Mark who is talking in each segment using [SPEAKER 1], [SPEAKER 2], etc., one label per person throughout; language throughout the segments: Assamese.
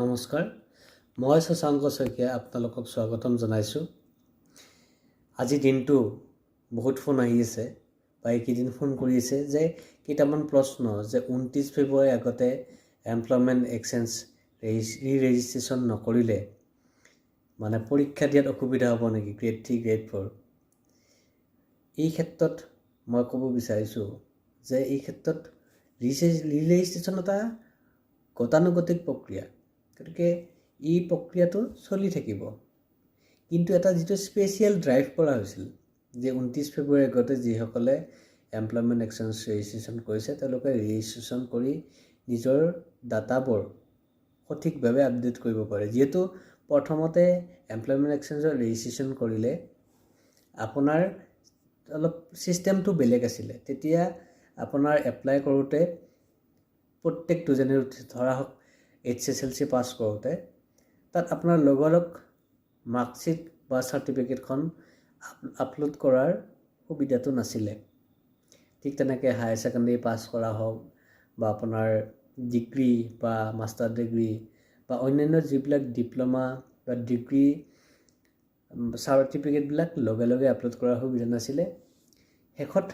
[SPEAKER 1] নমস্কাৰ, মই শশাংক শইকীয়া আপোনালোকক স্বাগতম জনাইছোঁ। আজি দিনটো বহুত ফোন আহি আছে বা এইকেইদিন ফোন কৰি আছে যে কেইটামান প্ৰশ্ন যে 29 ফেব্ৰুৱাৰী আগতে এমপ্লয়মেণ্ট এক্সচেঞ্জ ৰেজিষ্ট্ৰেশ্যন নকৰিলে মানে পৰীক্ষা দিয়াত অসুবিধা হ'ব নেকি গ্ৰেড 3 গ্ৰেড 4। এই ক্ষেত্ৰত মই ক'ব বিচাৰিছোঁ যে এই ক্ষেত্ৰত ৰেজিষ্ট্ৰেশ্যন এটা গতানুগতিক প্ৰক্ৰিয়া, গতিকে এই প্ৰক্ৰিয়াটো চলি থাকিব। কিন্তু এটা যিটো স্পেচিয়েল ড্ৰাইভ কৰা হৈছিল যে 29 ফেব্ৰুৱাৰী আগতে যিসকলে এমপ্লয়মেণ্ট এক্সচেঞ্জ ৰেজিষ্ট্ৰেশ্যন কৰিছে তেওঁলোকে ৰেজিষ্ট্ৰেশ্যন কৰি নিজৰ ডাটাবোৰ সঠিকভাৱে আপডেট কৰিব পাৰে। যিহেতু প্ৰথমতে এমপ্লয়মেণ্ট এক্সচেঞ্জৰ ৰেজিষ্ট্ৰেশ্যন কৰিলে আপোনাৰ অলপ ছিষ্টেমটো বেলেগ আছিলে। তেতিয়া আপোনাৰ এপ্লাই কৰোঁতে প্ৰত্যেকটো যেনে ধৰা হওক HSLC পাছ কৰোঁতে তাত আপোনাৰ লগৰ মাৰ্কশ্বিট বা চাৰ্টিফিকেটখন আপলোড কৰাৰ সুবিধাটো নাছিলে। ঠিক তেনেকৈ হায়াৰ ছেকেণ্ডেৰী পাছ কৰা হওক বা আপোনাৰ ডিগ্ৰী বা মাষ্টাৰ ডিগ্ৰী বা অন্যান্য যিবিলাক ডিপ্ল'মা বা ডিগ্ৰী চাৰ্টিফিকেটবিলাক লগে লগে আপলোড কৰাৰ সুবিধা নাছিলে। শেষত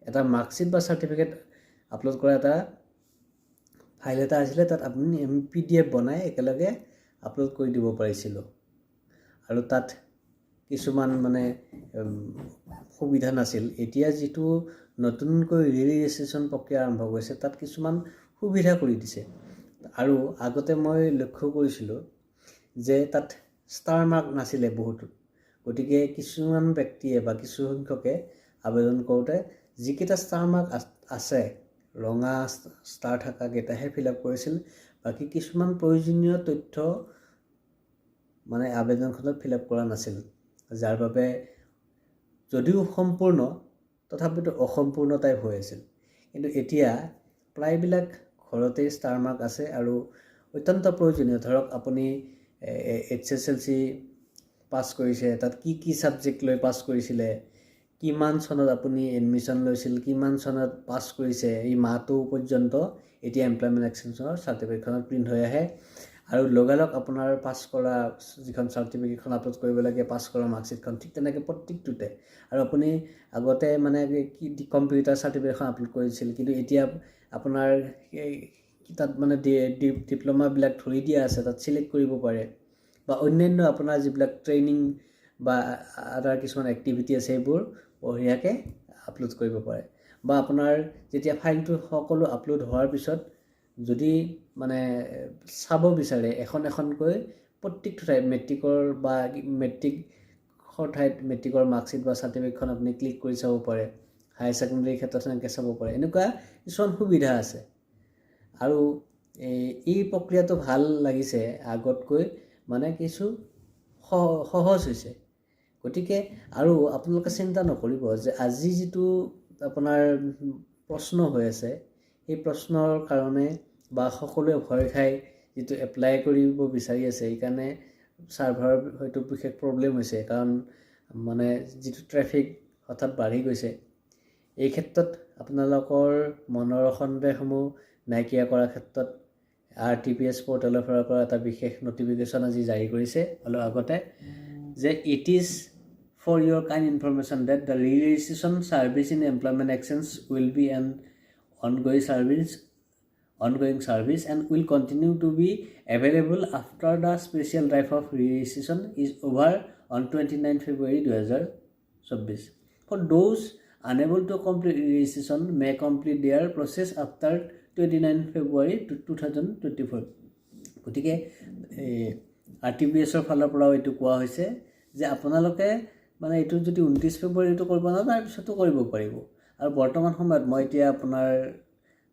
[SPEAKER 1] এটা মাৰ্কশ্বিট বা চাৰ্টিফিকেট আপলোড কৰা এটা ফাইল এটা আছিলে, তাত আপুনি PDF বনাই একেলগে আপলোড কৰি দিব পাৰিছিলোঁ। আৰু তাত কিছুমান মানে সুবিধা নাছিল। এতিয়া যিটো নতুনকৈ ৰেজিষ্ট্ৰেশ্যন প্ৰক্ৰিয়া আৰম্ভ কৰিছে তাত কিছুমান সুবিধা কৰি দিছে। আৰু আগতে মই লক্ষ্য কৰিছিলোঁ যে তাত ষ্টাৰ মাৰ্ক নাছিলে বহুতো, গতিকে কিছুমান ব্যক্তিয়ে বা কিছু সংখ্যকে আবেদন কৰোঁতে যিকেইটা ষ্টাৰ মাৰ্ক আছে ৰঙা ষ্টাৰ থকাকেইটাহে ফিল আপ কৰিছিল। বাকী কিছুমান প্ৰয়োজনীয় তথ্য মানে আবেদনখনত ফিল আপ কৰা নাছিল, যাৰ বাবে যদিও সম্পূৰ্ণ তথাপিতো অসম্পূৰ্ণ টাইপ হৈ আছিল। কিন্তু এতিয়া প্ৰায়বিলাক ঘৰতেই ষ্টাৰ মাৰ্ক আছে আৰু অত্যন্ত প্ৰয়োজনীয়। ধৰক আপুনি HSLC পাছ কৰিছে, তাত কি ছাবজেক্ট লৈ পাছ কৰিছিলে, কিমান চনত আপুনি এডমিশ্যন লৈছিল, কিমান চনত পাছ কৰিছে, এই মাহটো পৰ্যন্ত এতিয়া এমপ্লয়মেণ্ট এক্সচেঞ্জৰ চাৰ্টিফিকেটখনত প্ৰিণ্ট হৈ আহে। আৰু লগালগ আপোনাৰ পাছ কৰা যিখন চাৰ্টিফিকেটখন আপলোড কৰিব লাগে, পাছ কৰা মাৰ্কশ্বিটখন, ঠিক তেনেকৈ প্ৰত্যেকটোতে। আৰু আপুনি আগতে মানে কি কম্পিউটাৰ চাৰ্টিফিকেটখন আপলোড কৰিছিল, কিন্তু এতিয়া আপোনাৰ তাত মানে ডিপ্ল'মাবিলাক ধৰি দিয়া আছে, তাত ছিলেক্ট কৰিব পাৰে। বা অন্যান্য আপোনাৰ যিবিলাক ট্ৰেইনিং বা আদাৰ কিছুমান এক্টিভিটি আছে সেইবোৰ বঢ়িয়াকৈ আপলোড কৰিব পাৰে। বা আপোনাৰ যেতিয়া ফাইলটো সকলো আপলোড হোৱাৰ পিছত যদি মানে চাব বিচাৰে এখনকৈ প্ৰত্যেকটো ঠাইত মেট্ৰিকৰ বা মেট্ৰিকৰ ঠাইত মেট্ৰিকৰ মাৰ্কশ্বিট বা চাৰ্টিফিকেটখন আপুনি ক্লিক কৰি চাব পাৰে। হায়াৰ ছেকেণ্ডেৰীৰ ক্ষেত্ৰত এনেকৈ চাব পাৰে। এনেকুৱা কিছুমান সুবিধা আছে। আৰু এই প্ৰক্ৰিয়াটো ভাল লাগিছে, আগতকৈ মানে কিছু সহজ হৈছে। গতিকে আৰু আপোনালোকে চিন্তা নকৰিব যে আজি যিটো আপোনাৰ প্ৰশ্ন হৈ আছে সেই প্ৰশ্নৰ কাৰণে বা সকলোৱে ভয় খাই যিটো এপ্লাই কৰিব বিচাৰি আছে সেইকাৰণে ছাৰ্ভাৰৰ হয়তো বিশেষ প্ৰব্লেম হৈছে, কাৰণ মানে যিটো ট্ৰেফিক হঠাৎ বাঢ়ি গৈছে। এই ক্ষেত্ৰত আপোনালোকৰ মনৰ সন্দেহসমূহ নাইকিয়া কৰাৰ ক্ষেত্ৰত RTPS পৰ্টেলৰ ফালৰ পৰা এটা বিশেষ নটিফিকেশ্যন আজি জাৰি কৰিছে অলপ আগতে যে it is for your kind information that the re-registration service in employment exchange will be an ongoing service and will continue to be available after the special drive of re-registration is over on 29 February 2024. For those unable to complete registration may complete their process after 29 February 2024. গতিকে RTPSৰ ফালৰ পৰাও এইটো কোৱা হৈছে যে আপোনালোকে মানে এইটো যদি 29 ফেব্ৰুৱাৰীটো কৰিব নোৱাৰে তাৰপিছতো কৰিব পাৰিব। আৰু বৰ্তমান সময়ত মই এতিয়া আপোনাৰ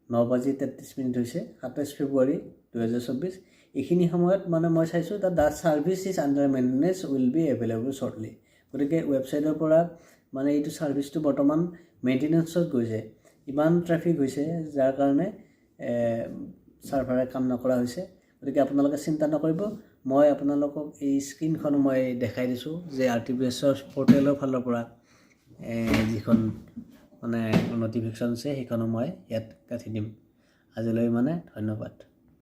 [SPEAKER 1] 9:33 হৈছে 27 ফেব্ৰুৱাৰী 2024। এইখিনি সময়ত মানে মই চাইছোঁ the service is under maintenance will be available shortly. গতিকে ৱেবছাইটৰ পৰা মানে এইটো ছাৰ্ভিচটো বৰ্তমান মেইনটেনেঞ্চত গৈছে। ইমান ট্ৰেফিক হৈছে যাৰ কাৰণে ছাৰ্ভাৰে কাম নকৰা হৈছে। গতিকে আপোনালোকে চিন্তা নকৰিব, মই আপোনালোকক এই স্ক্ৰীনখন মই দেখাই দিছোঁ যে RTPSৰ পৰ্টেলৰ ফালৰ পৰা যিখন মানে নটিফিকেশ্যন আছে সেইখনো মই ইয়াত কাটি দিম। আজিলৈ মানে ধন্যবাদ।